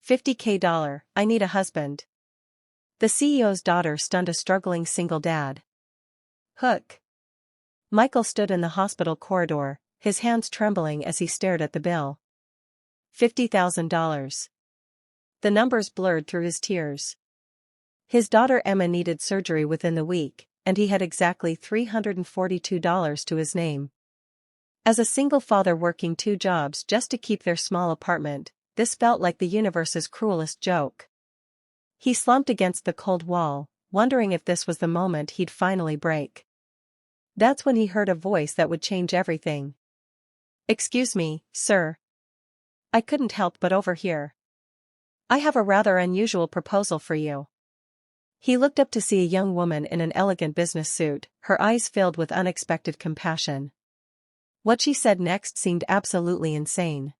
$50K, I need a husband. The CEO's daughter stunned a struggling single dad. Hook. Michael stood in the hospital corridor, his hands trembling as he stared at the bill. $50,000. The numbers blurred through his tears. His daughter Emma needed surgery within the week, and he had exactly $342 to his name. As a single father working 2 jobs just to keep their small apartment, this felt like the universe's cruelest joke. He slumped against the cold wall, wondering if this was the moment he'd finally break. That's when he heard a voice that would change everything. "Excuse me, sir. I couldn't help but overhear. I have a rather unusual proposal for you." He looked up to see a young woman in an elegant business suit, her eyes filled with unexpected compassion. What she said next seemed absolutely insane.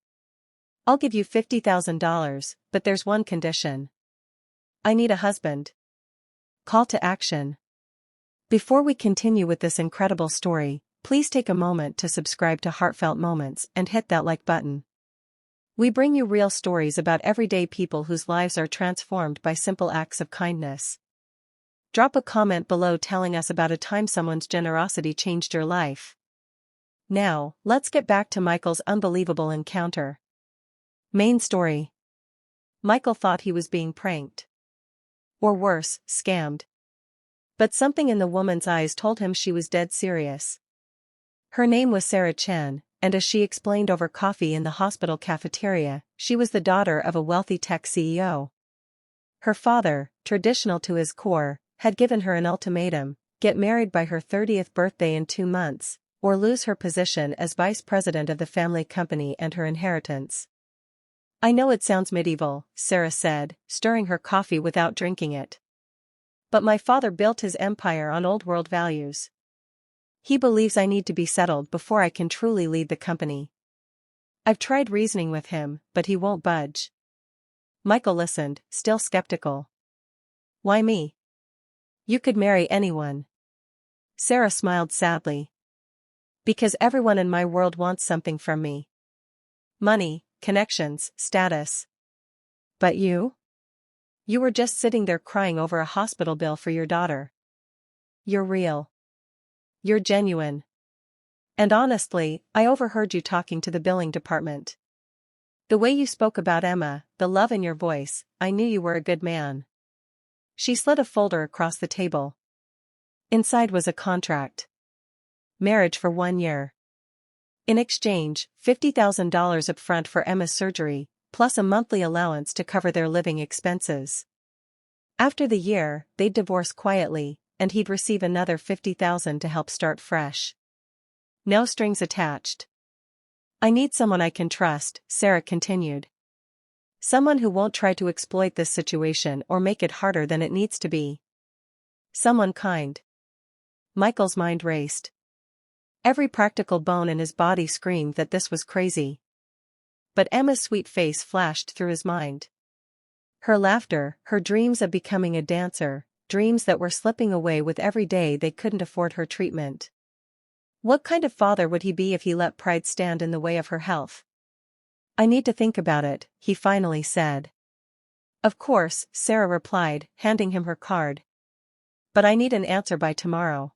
"I'll give you $50,000, but there's one condition. I need a husband." Call to action. Before we continue with this incredible story, please take a moment to subscribe to Heartfelt Moments and hit that like button. We bring you real stories about everyday people whose lives are transformed by simple acts of kindness. Drop a comment below telling us about a time someone's generosity changed your life. Now, let's get back to Michael's unbelievable encounter. Main story. Michael thought he was being pranked. Or worse, scammed. But something in the woman's eyes told him she was dead serious. Her name was Sarah Chen, and as she explained over coffee in the hospital cafeteria, she was the daughter of a wealthy tech CEO. Her father, traditional to his core, had given her an ultimatum: get married by her 30th birthday in 2 months, or lose her position as vice president of the family company and her inheritance. "I know it sounds medieval," Sarah said, stirring her coffee without drinking it. "But my father built his empire on old-world values. He believes I need to be settled before I can truly lead the company. I've tried reasoning with him, but he won't budge." Michael listened, still skeptical. "Why me? You could marry anyone." Sarah smiled sadly. "Because everyone in my world wants something from me. Money, connections, status. But you? You were just sitting there crying over a hospital bill for your daughter. You're real. You're genuine. And honestly, I overheard you talking to the billing department. The way you spoke about Emma, the love in your voice, I knew you were a good man." She slid a folder across the table. Inside was a contract. Marriage for 1 year. In exchange, $50,000 upfront for Emma's surgery, plus a monthly allowance to cover their living expenses. After the year, they'd divorce quietly, and he'd receive another $50,000 to help start fresh. No strings attached. "I need someone I can trust," Sarah continued. "Someone who won't try to exploit this situation or make it harder than it needs to be. Someone kind." Michael's mind raced. Every practical bone in his body screamed that this was crazy. But Emma's sweet face flashed through his mind. Her laughter, her dreams of becoming a dancer, dreams that were slipping away with every day they couldn't afford her treatment. What kind of father would he be if he let pride stand in the way of her health? "I need to think about it," he finally said. "Of course," Sarah replied, handing him her card. "But I need an answer by tomorrow.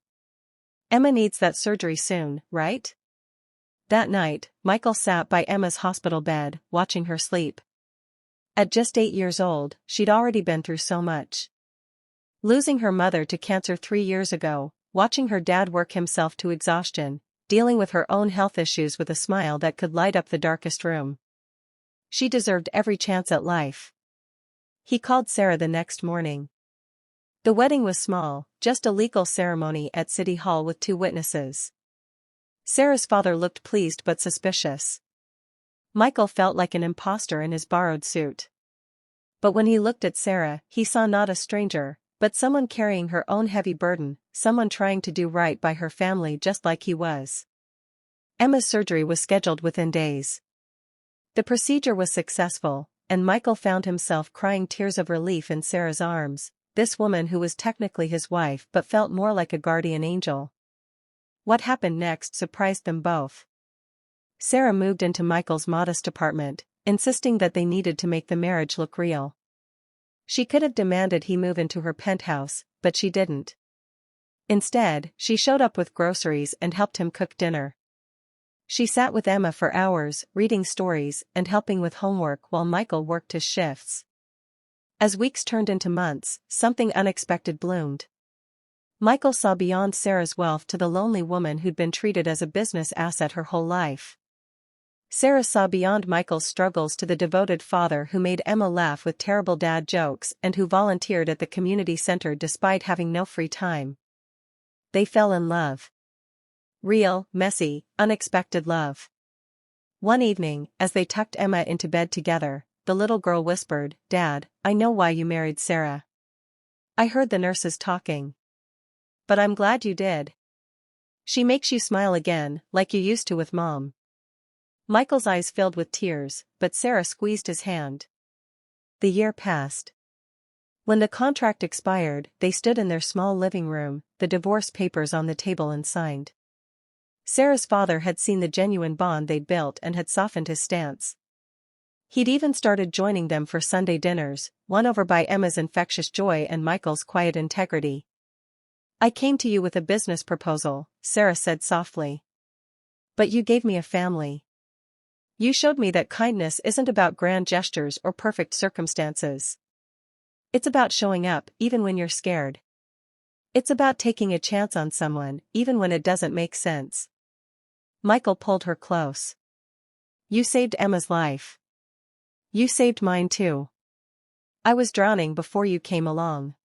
Emma needs that surgery soon, right?" That night, Michael sat by Emma's hospital bed, watching her sleep. At just 8 years old, she'd already been through so much. Losing her mother to cancer 3 years ago, watching her dad work himself to exhaustion, dealing with her own health issues with a smile that could light up the darkest room. She deserved every chance at life. He called Sarah the next morning. The wedding was small, just a legal ceremony at City Hall with 2 witnesses. Sarah's father looked pleased but suspicious. Michael felt like an imposter in his borrowed suit. But when he looked at Sarah, he saw not a stranger, but someone carrying her own heavy burden, someone trying to do right by her family just like he was. Emma's surgery was scheduled within days. The procedure was successful, and Michael found himself crying tears of relief in Sarah's arms, this woman who was technically his wife but felt more like a guardian angel. What happened next surprised them both. Sarah moved into Michael's modest apartment, insisting that they needed to make the marriage look real. She could have demanded he move into her penthouse, but she didn't. Instead, she showed up with groceries and helped him cook dinner. She sat with Emma for hours, reading stories and helping with homework while Michael worked his shifts. As weeks turned into months, something unexpected bloomed. Michael saw beyond Sarah's wealth to the lonely woman who'd been treated as a business asset her whole life. Sarah saw beyond Michael's struggles to the devoted father who made Emma laugh with terrible dad jokes and who volunteered at the community center despite having no free time. They fell in love. Real, messy, unexpected love. One evening, as they tucked Emma into bed together, the little girl whispered, "Dad, I know why you married Sarah. I heard the nurses talking. But I'm glad you did. She makes you smile again, like you used to with Mom." Michael's eyes filled with tears, but Sarah squeezed his hand. The year passed. When the contract expired, they stood in their small living room, the divorce papers on the table and signed. Sarah's father had seen the genuine bond they'd built and had softened his stance. He'd even started joining them for Sunday dinners, won over by Emma's infectious joy and Michael's quiet integrity. "I came to you with a business proposal," Sarah said softly. "But you gave me a family. You showed me that kindness isn't about grand gestures or perfect circumstances. It's about showing up even when you're scared. It's about taking a chance on someone even when it doesn't make sense." Michael pulled her close. "You saved Emma's life. You saved mine too. I was drowning before you came along.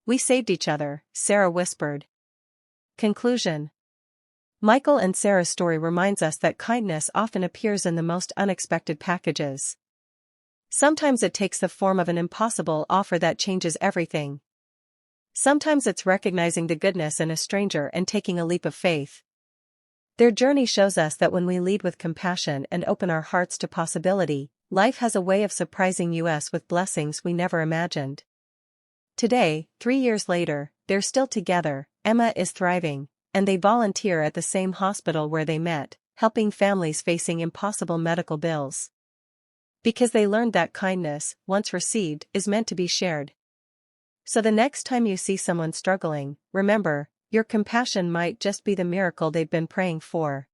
We saved each other," Sarah whispered. Conclusion. Michael and Sarah's story reminds us that kindness often appears in the most unexpected packages. Sometimes it takes the form of an impossible offer that changes everything. Sometimes it's recognizing the goodness in a stranger and taking a leap of faith. Their journey shows us that when we lead with compassion and open our hearts to possibility, life has a way of surprising us with blessings we never imagined. Today, 3 years later, they're still together, Emma is thriving, and they volunteer at the same hospital where they met, helping families facing impossible medical bills. Because they learned that kindness, once received, is meant to be shared. So the next time you see someone struggling, remember, your compassion might just be the miracle they've been praying for.